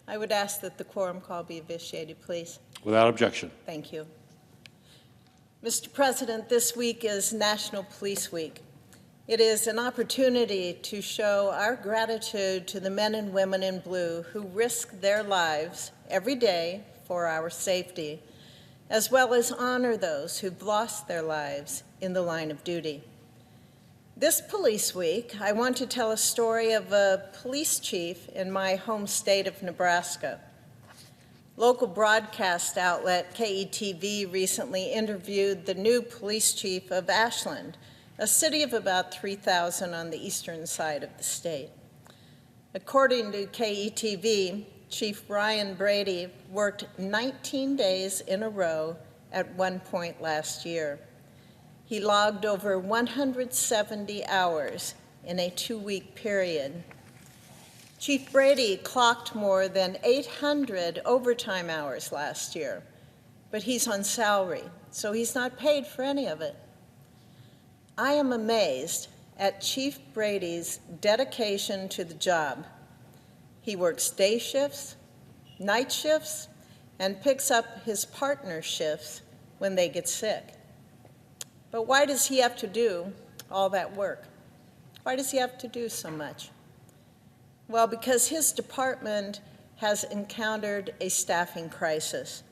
I would ask that the quorum call be vitiated, please. Without objection. Thank you. Mr. President, this week is National Police Week. It is an opportunity to show our gratitude to the men and women in blue who risk their lives every day for our safety, as well as honor those who've lost their lives in the line of duty. This Police Week, I want to tell a story of a police chief in my home state of Nebraska. Local broadcast outlet KETV recently interviewed the new police chief of Ashland, a city of about 3,000 on the eastern side of the state. According to KETV, Chief Ryan Brady worked 19 days in a row at one point last year. He logged over 170 hours in a 2-week period. Chief Brady clocked more than 800 overtime hours last year, but he's on salary, so he's not paid for any of it. I am amazed at Chief Brady's dedication to the job. He works day shifts, night shifts, and picks up his partner shifts when they get sick. But why does he have to do all that work? Why does he have to do so much? Well, because his department has encountered a staffing crisis.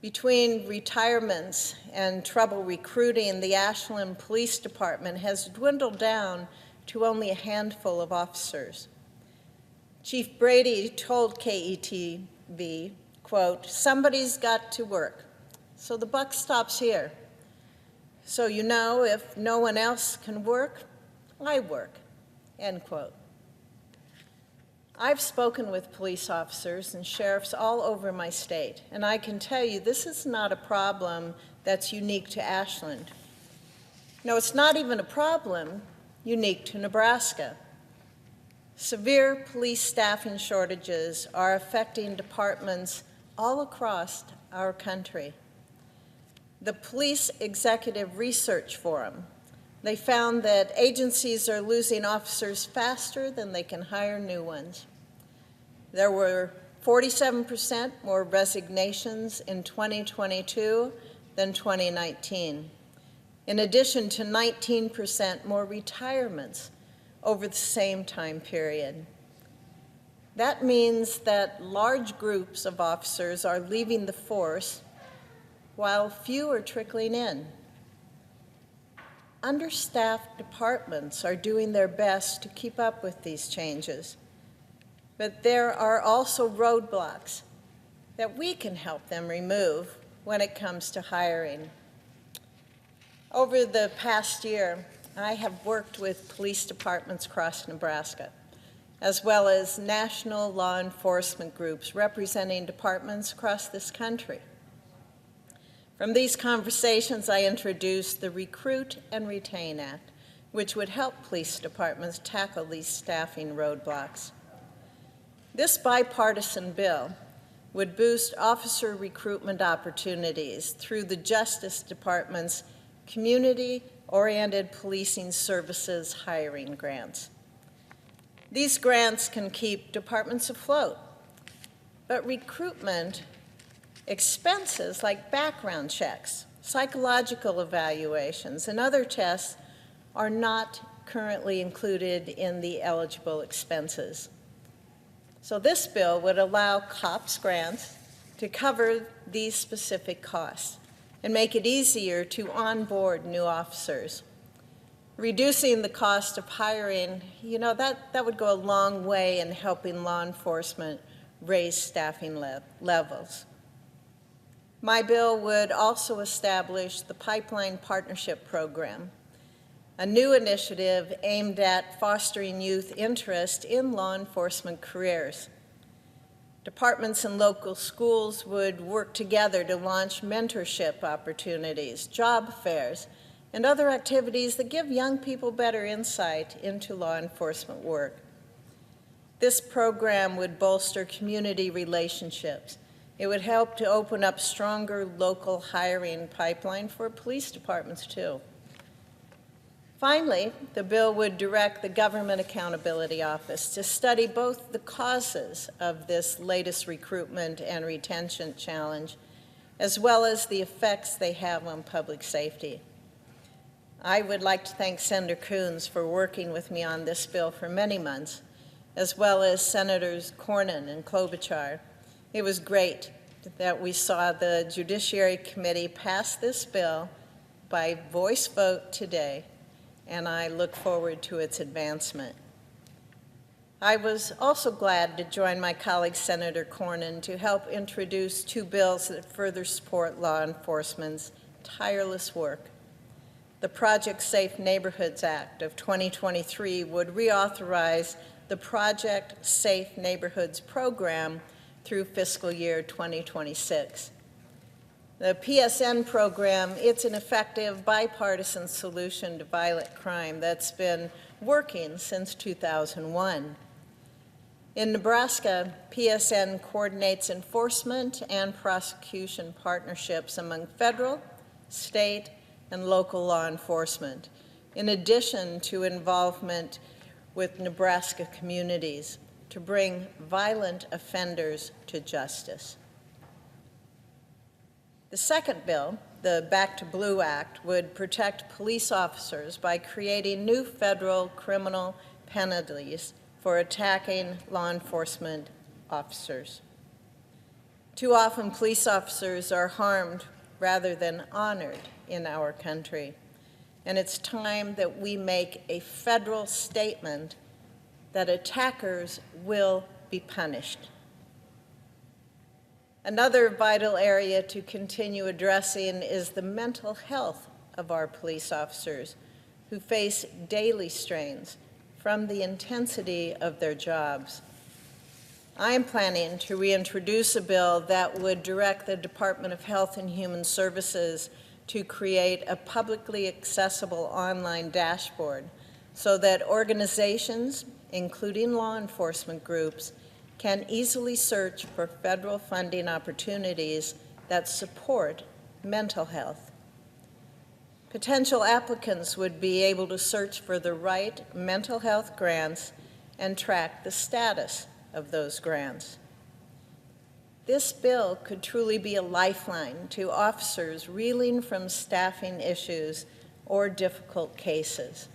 Between retirements and trouble recruiting, the Ashland Police Department has dwindled down to only a handful of officers. Chief Brady told KETV, quote, "Somebody's got to work, so the buck stops here. So you know, if no one else can work, I work," end quote. I've spoken with police officers and sheriffs all over my state, and I can tell you this is not a problem that's unique to Ashland. No, it's not even a problem unique to Nebraska. Severe police staffing shortages are affecting departments all across our country. The Police Executive Research Forum, they found that agencies are losing officers faster than they can hire new ones. There were 47% more resignations in 2022 than 2019, in addition to 19% more retirements over the same time period. That means that large groups of officers are leaving the force while few are trickling in. Understaffed departments are doing their best to keep up with these changes, but there are also roadblocks that we can help them remove when it comes to hiring. Over the past year, I have worked with police departments across Nebraska, as well as national law enforcement groups representing departments across this country. From these conversations, I introduced the Recruit and Retain Act, which would help police departments tackle these staffing roadblocks. This bipartisan bill would boost officer recruitment opportunities through the Justice Department's Community-Oriented Policing Services hiring grants. These grants can keep departments afloat, but recruitment expenses like background checks, psychological evaluations, and other tests are not currently included in the eligible expenses. So this bill would allow COPS grants to cover these specific costs and make it easier to onboard new officers. Reducing the cost of hiring, that would go a long way in helping law enforcement raise staffing levels. My bill would also establish the Pipeline Partnership Program, a new initiative aimed at fostering youth interest in law enforcement careers. Departments and local schools would work together to launch mentorship opportunities, job fairs, and other activities that give young people better insight into law enforcement work. This program would bolster community relationships. It would help to open up stronger local hiring pipeline for police departments too. Finally, the bill would direct the Government Accountability Office to study both the causes of this latest recruitment and retention challenge, as well as the effects they have on public safety. I would like to thank Senator Coons for working with me on this bill for many months, as well as Senators Cornyn and Klobuchar. It was great that we saw the Judiciary Committee pass this bill by voice vote today, and I look forward to its advancement. I was also glad to join my colleague Senator Cornyn to help introduce two bills that further support law enforcement's tireless work. The Project Safe Neighborhoods Act of 2023 would reauthorize the Project Safe Neighborhoods program through fiscal year 2026. The PSN program, it's an effective bipartisan solution to violent crime that's been working since 2001. In Nebraska, PSN coordinates enforcement and prosecution partnerships among federal, state, and local law enforcement, in addition to involvement with Nebraska communities to bring violent offenders to justice. The second bill, the Back to Blue Act, would protect police officers by creating new federal criminal penalties for attacking law enforcement officers. Too often, police officers are harmed rather than honored in our country, and it's time that we make a federal statement that attackers will be punished. Another vital area to continue addressing is the mental health of our police officers who face daily strains from the intensity of their jobs. I am planning to reintroduce a bill that would direct the Department of Health and Human Services to create a publicly accessible online dashboard so that organizations, including law enforcement groups, can easily search for federal funding opportunities that support mental health. Potential applicants would be able to search for the right mental health grants and track the status of those grants. This bill could truly be a lifeline to officers reeling from staffing issues or difficult cases.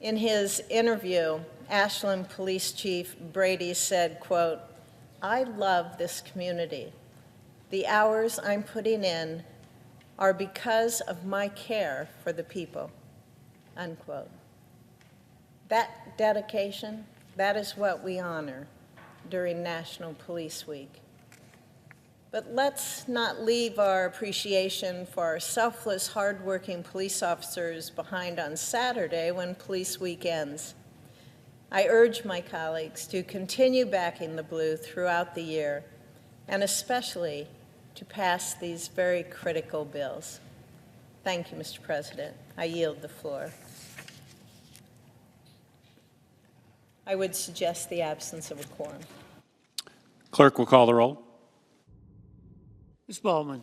In his interview, Ashland Police Chief Brady said, quote, "I love this community. The hours I'm putting in are because of my care for the people," unquote. That dedication, that is what we honor during National Police Week. But let's not leave our appreciation for our selfless, hardworking police officers behind on Saturday when Police Week ends. I urge my colleagues to continue backing the blue throughout the year, and especially to pass these very critical bills. Thank you, Mr. President. I yield the floor. I would suggest the absence of a quorum. Clerk will call the roll. Ms. Baldwin.